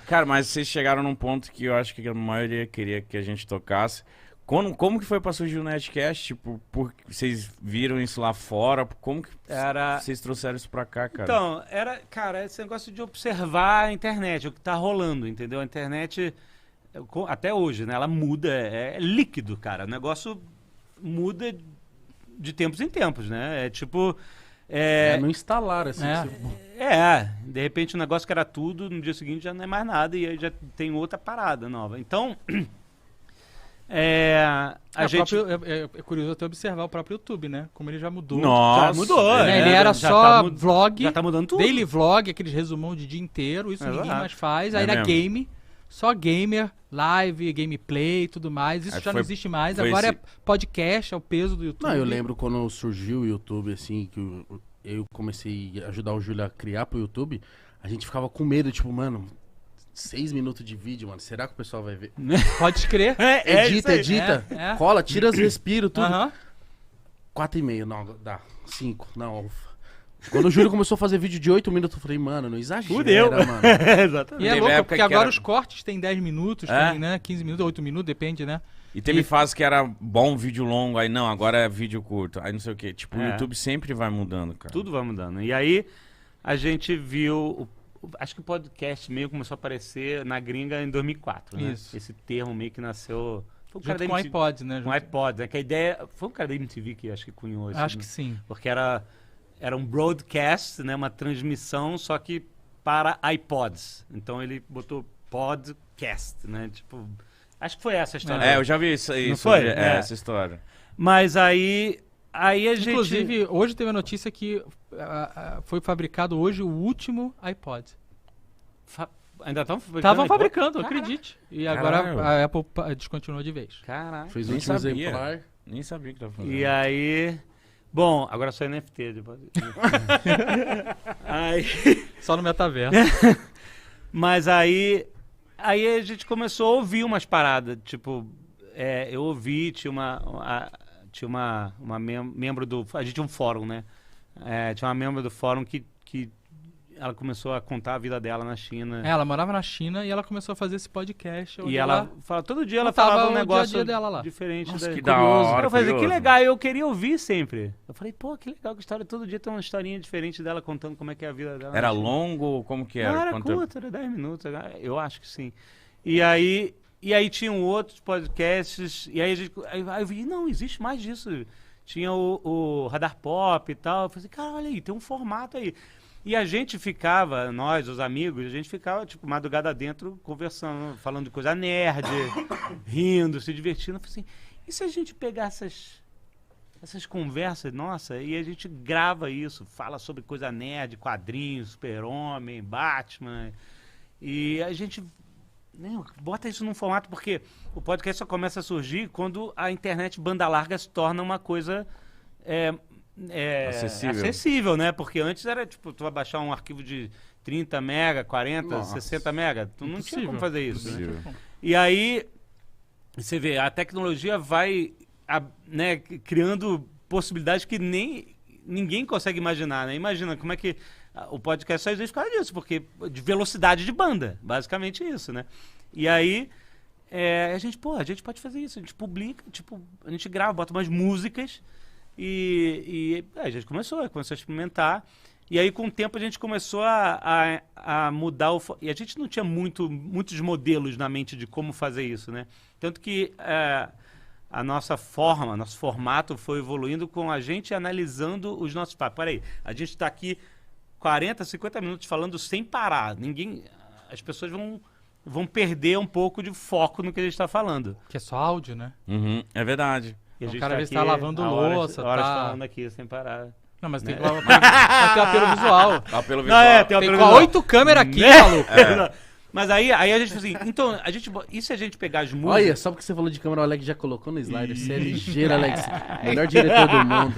Cara, mas vocês chegaram num ponto que eu acho que a maioria queria que a gente tocasse. Como que foi pra surgir o Nerdcast? Tipo, vocês viram isso lá fora? Como que vocês trouxeram isso pra cá, cara? Então, cara, esse negócio de observar a internet, o que tá rolando, entendeu? A internet, até hoje, né? Ela muda, é líquido, cara. O negócio muda de tempos em tempos, né? É tipo... não instalar, assim. De repente o negócio que era tudo, no dia seguinte já não é mais nada e aí já tem outra parada nova. Então... A gente... é curioso até observar o próprio YouTube, né? Como ele já mudou. Nossa, já mudou. Ele era só vlog, já tá mudando tudo. daily vlog, aqueles resumão de dia inteiro, isso ninguém mais faz. Aí era game, só gamer, live, gameplay e tudo mais. Isso já não existe mais. Agora é podcast, é o peso do YouTube. Não, eu lembro quando surgiu o YouTube, assim, que eu comecei a ajudar o Júlio a criar pro YouTube, a gente ficava com medo, tipo, mano... 6 minutos de vídeo, mano. Será que o pessoal vai ver? Pode crer. Edita. Cola, tira os respiros, tudo. 4,5, não, dá. 5, não. Quando o Júlio começou a fazer vídeo de 8 minutos, eu falei, mano, não exagera, Fudeu. mano. Exatamente. E é louco, porque agora os cortes tem 10 minutos, tem, né? 15 minutos, 8 minutos, depende, né? E teve fase que era bom vídeo longo, aí não, agora é vídeo curto. Aí não sei o quê. Tipo, o YouTube sempre vai mudando, cara. Tudo vai mudando. E aí, a gente viu... Acho que o podcast meio começou a aparecer na gringa em 2004, né? Isso. Esse termo meio que nasceu... Junto com o iPod, né? Com o iPod, né? Que a ideia... Foi um cara da MTV que acho que cunhou isso. Acho que sim. Porque era um broadcast, né? Uma transmissão, só que para iPods. Então ele botou podcast, né? Tipo... Acho que foi essa a história. Eu já vi isso. Não foi? Essa história. Mas aí a gente... Inclusive, hoje teve a notícia que foi fabricado hoje o último iPod. Ainda estão fabricando? Estavam fabricando, acredite. E agora Caralho. a Apple descontinuou de vez. Caralho. Fez o Nem último sabia. exemplar. Nem sabia que tava fazendo. E aí... Bom, agora só NFT. Depois... aí... Só no metaverso. Mas aí a gente começou a ouvir umas paradas. Tipo, eu ouvi, tinha uma membro do... A gente tinha um fórum, né? Tinha uma membro do fórum que ela começou a contar a vida dela na China. Ela morava na China e ela começou a fazer esse podcast. E ela fala, todo dia ela contava falava um o negócio dia a dia dela lá. diferente. Nossa, que da... da hora. Eu falei, que curioso. legal, eu queria ouvir sempre. Eu falei, pô, que legal, que história. Todo dia tem uma historinha diferente dela contando como é que é a vida dela. Era na China. longo? Como que era? Não, era Quanto- curto, era 10 minutos. Eu acho que sim. E aí tinham outros podcasts. E aí eu vi, não, existe mais disso. Tinha o Radar Pop e tal. Eu falei, cara, olha aí, tem um formato aí. E a gente ficava, nós, os amigos, a gente ficava, tipo, madrugada dentro, conversando, falando de coisa nerd, rindo, se divertindo. Eu falei assim, e se a gente pegar essas conversas, nossa, e a gente grava isso, fala sobre coisa nerd, quadrinhos, Super-Homem, Batman, e a gente bota isso num formato, porque o podcast só começa a surgir quando a internet banda larga se torna uma coisa... acessível, né? Porque antes era tipo, tu vai baixar um arquivo de 30 mega, 40, Nossa. 60 mega, tu não tinha como fazer isso, né? Impossível. E aí, você vê, a tecnologia vai né, criando possibilidades que nem ninguém consegue imaginar, né? Imagina como é que o podcast só existe por causa disso, porque de velocidade de banda, basicamente isso, né? E aí, a gente pode fazer isso, a gente publica, tipo, a gente grava, bota umas músicas e a gente começou a experimentar. E aí, com o tempo, a gente começou a mudar e a gente não tinha muitos modelos na mente de como fazer isso, né? Tanto que nosso formato foi evoluindo com a gente analisando os nossos papos. Peraí, a gente está aqui 40, 50 minutos falando sem parar. As pessoas vão perder um pouco de foco no que a gente está falando. Que é só áudio, né? Uhum, é verdade. E a O gente cara tá às vezes aqui tá lavando louça, horas tá... falando aqui sem parar. Não, mas tem que ter apelo visual. Pelo Tem com 8 câmeras aqui, maluco. Mas aí a gente assim, então, e se a gente pegar as músicas... Olha, só porque você falou de câmera, o Alex já colocou no slider. Você é ligeiro, Alex. Melhor diretor do mundo.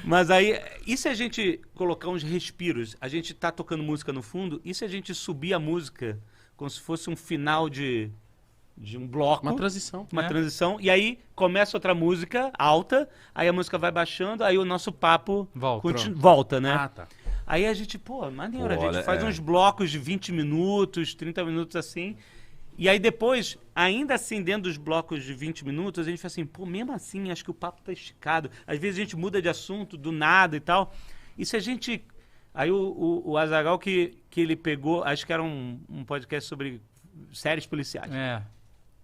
Mas aí, e se a gente colocar uns respiros? A gente tá tocando música no fundo, e se a gente subir a música como se fosse um final de um bloco? Uma transição. Uma transição, e aí começa outra música alta, aí a música vai baixando, aí o nosso papo volta, né? Ah, tá. Aí a gente, maneiro, a gente faz uns blocos de 20 minutos, 30 minutos assim. E aí depois, ainda assim, dentro dos blocos de 20 minutos, a gente fala assim, mesmo assim, acho que o papo tá esticado. Às vezes a gente muda de assunto do nada e tal. E se a gente... Aí o Azaghal que ele pegou, acho que era um podcast sobre séries policiais.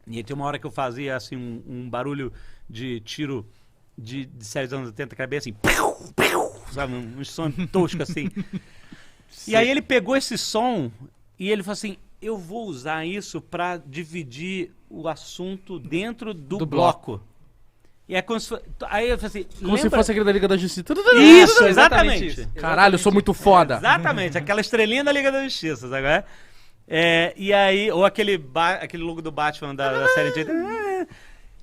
E aí tem uma hora que eu fazia assim um barulho de tiro de séries dos anos 80, que era bem assim, sabe, um som tosco assim. E aí ele pegou esse som e ele falou assim, eu vou usar isso para dividir o assunto dentro do bloco. E é como se fosse... Aí eu falei assim... Como se fosse aquele da Liga da Justiça. Isso, exatamente. Caralho, eu sou muito foda. Exatamente, aquela estrelinha da Liga da Justiça, sabe? E aí... Ou aquele logo do Batman da série de...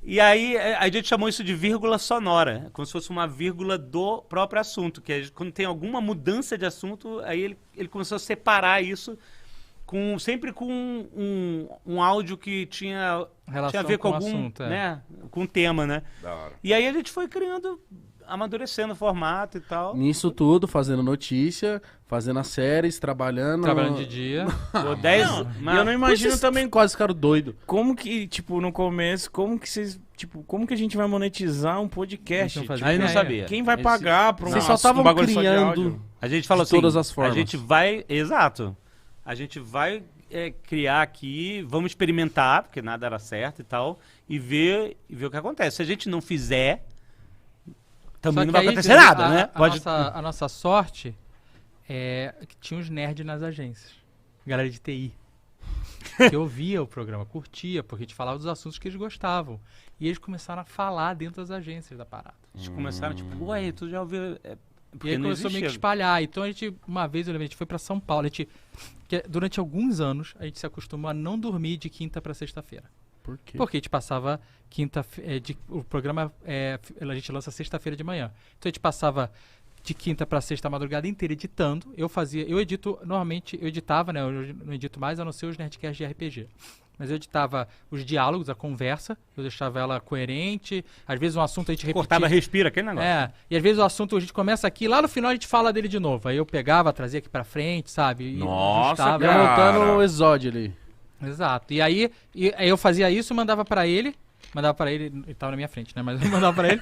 E aí a gente chamou isso de vírgula sonora. Como se fosse uma vírgula do próprio assunto. Que é, quando tem alguma mudança de assunto, aí ele começou a separar isso... sempre com um áudio que tinha a ver com algum assunto, né, com um tema, né? Da hora. E aí a gente foi criando, amadurecendo o formato e tal. Nisso tudo, fazendo notícia, fazendo as séries, trabalhando de dia. E eu não imagino também quase ficaram doido. como que, tipo, no começo, como que a gente vai monetizar um podcast? Então, Aí não sabia. Quem vai pagar pra Vocês só estavam bagulho só de criando áudio? A gente falou de assim, todas as formas. a gente vai, exato. A gente vai criar aqui, vamos experimentar, porque nada era certo e tal, e ver o que acontece. Se a gente não fizer, também não vai acontecer nada, né? A nossa sorte é que tinha uns nerds nas agências. Galera de TI. Que ouvia o programa, curtia, porque a gente falava dos assuntos que eles gostavam. E eles começaram a falar dentro das agências da parada. Eles começaram, tipo, ué, tu já ouviu... E aí começou meio que espalhar. Então a gente, uma vez, eu lembro, a gente foi pra São Paulo. Durante alguns anos, a gente se acostumou a não dormir de quinta pra sexta-feira. Por quê? Porque a gente passava o programa, a gente lança sexta-feira de manhã. Então a gente passava de quinta pra sexta a madrugada inteira editando. Eu edito, normalmente, eu editava, né? Eu não edito mais, a não ser os Nerdcasts de RPG. Mas eu editava os diálogos, a conversa, eu deixava ela coerente. Às vezes um assunto a gente repetia. Cortava, respira, aquele negócio. E às vezes o assunto a gente começa aqui, lá no final a gente fala dele de novo. Aí eu pegava, trazia aqui pra frente, sabe? E Nossa, ajustava. cara. Montando o exódio ali. Exato. E aí eu fazia isso, mandava pra ele, ele tava na minha frente, né? Mas eu mandava pra ele.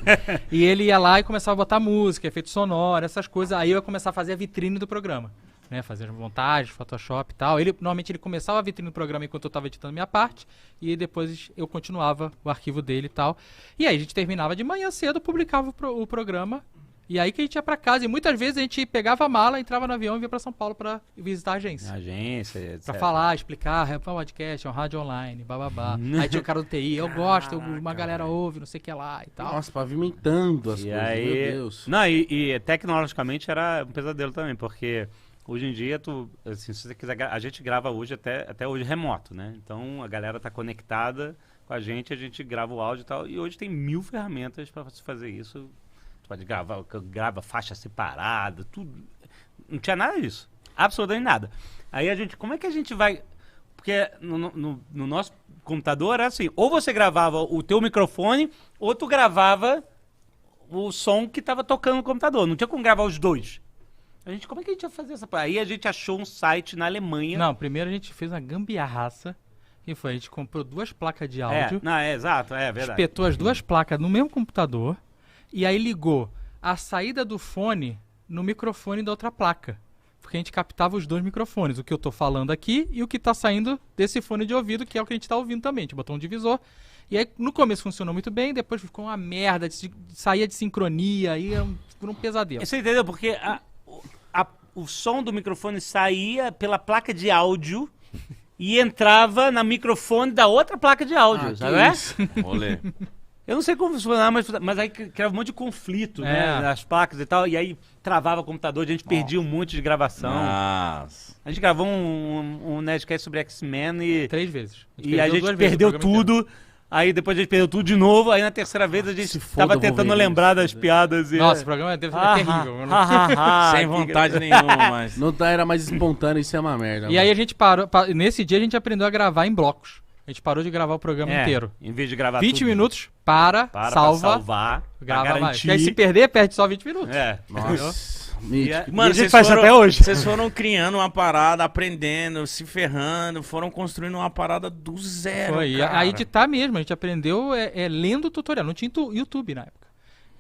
E ele ia lá e começava a botar música, efeito sonoro, essas coisas. Aí eu ia começar a fazer a vitrine do programa. Né, fazer montagens, Photoshop e tal. Normalmente ele começava a vitrine do programa enquanto eu estava editando minha parte, e depois eu continuava o arquivo dele e tal. E aí a gente terminava de manhã cedo, publicava o programa, e aí que a gente ia pra casa. E muitas vezes a gente pegava a mala, entrava no avião e ia pra São Paulo pra visitar a agência. Etc. Pra falar, explicar, é um podcast, é um rádio online, bababá. Aí tinha o cara do TI, eu gosto, uma galera ouve, não sei o que lá e tal. Nossa, pavimentando as E coisas, aí... meu Deus. Não, e tecnologicamente era um pesadelo também, porque... Hoje em dia, assim, se você quiser, a gente grava hoje até hoje remoto, né? Então a galera tá conectada com a gente grava o áudio e tal. E hoje tem 1000 ferramentas para você fazer isso. Tu pode grava faixa separada, tudo. Não tinha nada disso. Absolutamente nada. Aí como é que a gente vai... Porque no nosso computador era assim, ou você gravava o teu microfone, ou tu gravava o som que tava tocando no computador. Não tinha como gravar os dois. Como é que a gente ia fazer essa... Aí a gente achou um site na Alemanha. Não, primeiro a gente fez uma gambiarraça. Que foi, a gente comprou 2 placas de áudio. Exato, é verdade. Espetou as 2 placas no mesmo computador. E aí ligou a saída do fone no microfone da outra placa. Porque a gente captava os 2 microfones. O que eu tô falando aqui e o que tá saindo desse fone de ouvido, que é o que a gente tá ouvindo também. A gente botou um divisor. E aí no começo funcionou muito bem, depois ficou uma merda. Saía de sincronia, aí ficou um pesadelo. Você entendeu? Porque... o som do microfone saía pela placa de áudio e entrava na microfone da outra placa de áudio, sabe? Olê. Eu não sei como funcionava, mas aí criava um monte de conflito, né? Nas placas e tal, e aí travava o computador, a gente perdia um monte de gravação. Nossa. A gente gravou um Nerdcast sobre X-Men e... 3 vezes. E a gente perdeu tudo. Aí depois a gente perdeu tudo de novo, aí na terceira vez a gente tava tentando lembrar das piadas. Nossa, o programa é terrível. Sem vontade nenhuma, mas... Não era mais espontâneo, isso é uma merda. E aí a gente parou, nesse dia a gente aprendeu a gravar em blocos. A gente parou de gravar o programa inteiro. Em vez de gravar 20 tudo, minutos, salvar, grava mais. Garantir. E aí se perder, perde só 20 minutos. Nossa. Mítico. Mano, a gente faz até hoje. Vocês foram criando uma parada, aprendendo, se ferrando, foram construindo uma parada do zero, Foi. cara. A editar mesmo, a gente aprendeu lendo tutorial. Não tinha YouTube na época.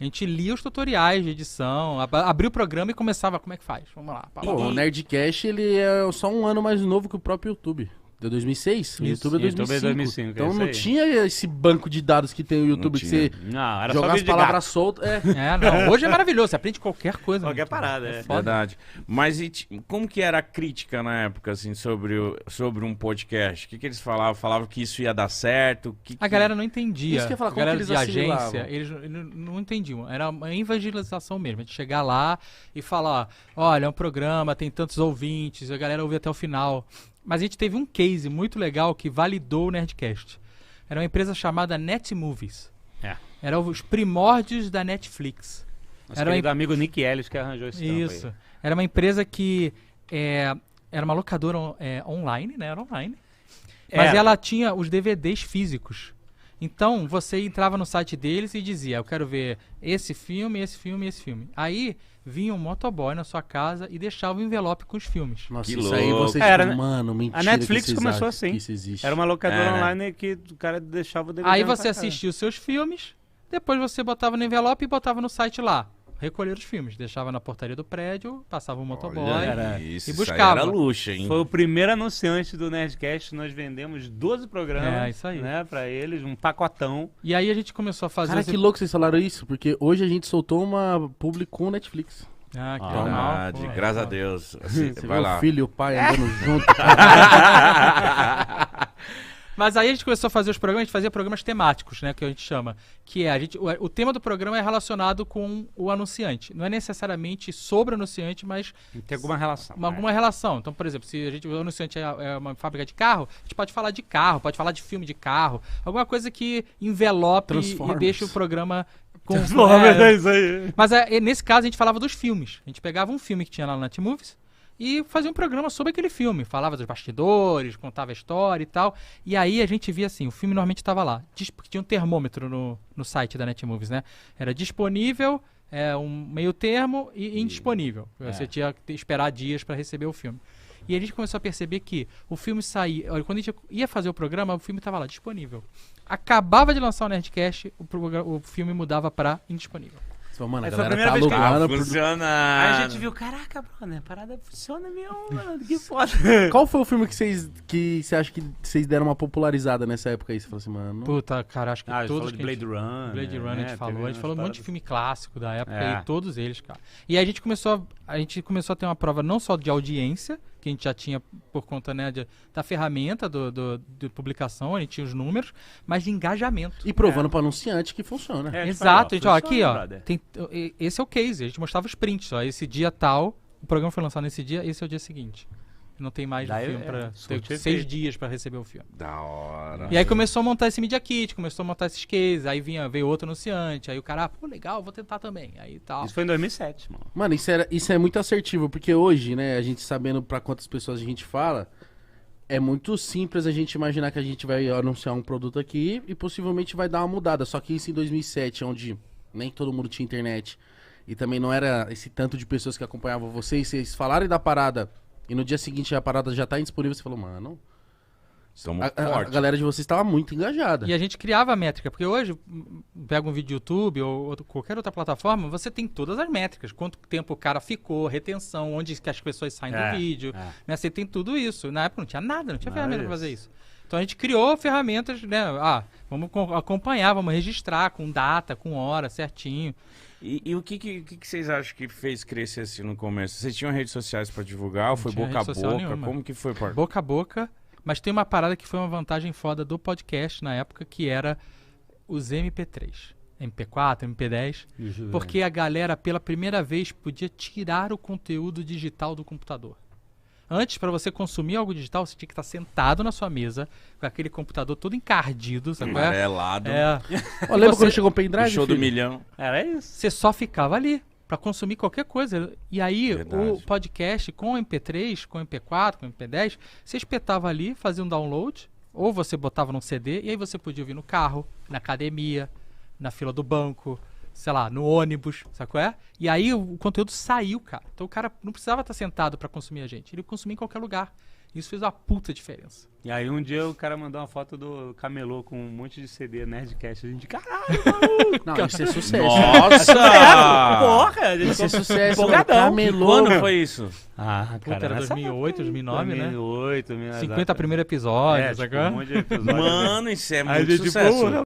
A gente lia os tutoriais de edição, abria o programa e começava, como é que faz? Vamos lá. Pô, o Nerdcast, ele é só um ano mais novo que o próprio YouTube. De 2006? O YouTube é 2005. 2005, então não tinha esse banco de dados que tem o YouTube que você Não, era jogar só as vídeo de palavras soltas. Não. Hoje é maravilhoso, você aprende qualquer coisa. Qualquer né? parada, é. Foda. Verdade. Mas como que era a crítica na época, assim, sobre um podcast? O que eles falavam? Falavam que isso ia dar certo? A galera não entendia. Isso que eu ia falar, a como galera que eles de agência, assimilavam? eles não entendiam. Era uma evangelização mesmo. A gente chegar lá e falar, olha, é um programa, tem tantos ouvintes, a galera ouve até o final. Mas a gente teve um case muito legal que validou o Nerdcast. Era uma empresa chamada Netmovies. Era os primórdios da Netflix. Nosso querido amigo Nick Ellis que arranjou esse trampo Isso. aí. Era uma empresa que era uma locadora online, né? Era online. Mas ela tinha os DVDs físicos. Então, você entrava no site deles e dizia, eu quero ver esse filme, esse filme e esse filme. Aí, vinha um motoboy na sua casa e deixava o envelope com os filmes. Nossa, Que isso louco. aí vocês Era, mentira. A Netflix que vocês começou acham assim. que isso existe. Era uma locadora né? online que o cara deixava o DVD Aí na você sua casa. assistia os seus filmes, depois você botava no envelope e botava no site lá. Recolher os filmes. Deixava na portaria do prédio, passava o motoboy. Olha, e isso buscava. aí era luxo, hein? Foi o primeiro anunciante do Nerdcast, nós vendemos 12 programas, Isso aí. né, pra eles, um pacotão. E aí a gente começou a fazer... Cara, que louco vocês falaram isso, porque hoje a gente soltou uma publi com o Netflix. Ah, que Verdade, legal. Pô, graças a Deus. Assim, Você vai vê lá. o filho e o pai andando junto. Mas aí a gente começou a fazer os programas, a gente fazia programas temáticos, né, que a gente chama. Que é, o tema do programa é relacionado com o anunciante. Não é necessariamente sobre o anunciante, mas Tem alguma relação. alguma relação. Então, por exemplo, se o anunciante é uma fábrica de carro, a gente pode falar de carro, pode falar de filme de carro. Alguma coisa que envelope e Transformers. deixe o programa com... Isso aí. Mas nesse caso a gente falava dos filmes. A gente pegava um filme que tinha lá no Netmovies e fazia um programa sobre aquele filme. Falava dos bastidores, contava a história e tal. E aí a gente via assim, o filme normalmente estava lá. Porque tinha um termômetro no site da Netmovies, né? Era disponível, um meio termo e indisponível. Você tinha que esperar dias para receber o filme. E a gente começou a perceber que o filme saía... Quando a gente ia fazer o programa, o filme estava lá, disponível. Acabava de lançar o Nerdcast, o filme mudava para indisponível. Você falou, mano, a Essa foi a galera tá primeira vez que- alugando. Funciona. Aí a gente viu, caraca, mano, a parada funciona mesmo, mano, que foda. Qual foi o filme que você acha que vocês deram uma popularizada nessa época aí? Você falou assim, mano... Puta, cara, acho que A gente todos... falou de que a gente- Blade Runner. Blade Runner né? a gente falou. Teve A gente falou um umas monte de paradas- filme clássico da época É. e todos eles, cara. E aí a gente começou a ter uma prova não só de audiência, que a gente já tinha por conta, né, da ferramenta de publicação, a gente tinha os números, mas de engajamento. E provando pro anunciante que funciona. É, Exato, a gente, ó, aqui, funciona, ó, brother. esse é o case, a gente mostrava os prints, ó, esse dia tal, o programa foi lançado nesse dia, esse é o dia seguinte. Não tem mais Daí, filme pra surte ter efeito. 6 dias pra receber o filme. Da hora. E aí começou a montar esse Media Kit, começou a montar esses cases, aí veio outro anunciante, aí o cara, pô, legal, vou tentar também, aí tal. Isso foi em 2007, mano. Mano, isso é muito assertivo, porque hoje, né, a gente sabendo pra quantas pessoas a gente fala, é muito simples a gente imaginar que a gente vai anunciar um produto aqui e possivelmente vai dar uma mudada. Só que isso em 2007, onde nem todo mundo tinha internet e também não era esse tanto de pessoas que acompanhavam vocês falarem da parada e no dia seguinte a parada já tá indisponível, você falou, mano, Somos a fortes. galera de vocês estava muito engajada. E a gente criava a métrica, porque hoje, pega um vídeo do YouTube ou qualquer outra plataforma, você tem todas as métricas. Quanto tempo o cara ficou, retenção, onde que as pessoas saem do vídeo. Né? Você tem tudo isso. Na época não tinha nada, não tinha ferramenta pra fazer isso. Então a gente criou ferramentas, né? Vamos acompanhar, vamos registrar com data, com hora, certinho. E o que vocês acham que fez crescer assim no começo? Vocês tinham redes sociais pra divulgar ou foi tinha boca a rede social boca? nenhuma. Como que foi, parça? Boca a boca. Mas tem uma parada que foi uma vantagem foda do podcast na época, que era os MP3. MP4, MP10. Porque a galera, pela primeira vez, podia tirar o conteúdo digital do computador. Antes, para você consumir algo digital, você tinha que estar sentado na sua mesa, com aquele computador todo encardido, sabe qual é? Amarelado. Ó, lembra você- quando chegou o O pendrive? show do filho? milhão. Era isso. Você só ficava ali para consumir qualquer coisa. E aí, Verdade. o podcast com MP3, com MP4, com MP10, você espetava ali, fazia um download, ou você botava num CD, e aí você podia ouvir no carro, na academia, na fila do banco, sei lá, no ônibus, sabe qual é? E aí o conteúdo saiu, cara. Então o cara não precisava estar sentado pra consumir a gente. Ele consumia em qualquer lugar. Isso fez uma puta diferença. E aí um dia o cara mandou uma foto do camelô com um monte de CD Nerdcast. A gente, caralho, maluco! Não, isso é sucesso. Nossa! Porra! Isso é sucesso, mano. Empolgadão. Camelô. Quando foi isso? Ah, Puta, era nessa 2008, 2009, né? 2008, 50 primeiro episódio, tipo, sacou? um monte de episódio. Mano, isso é Aí a muito gente, sucesso. porra,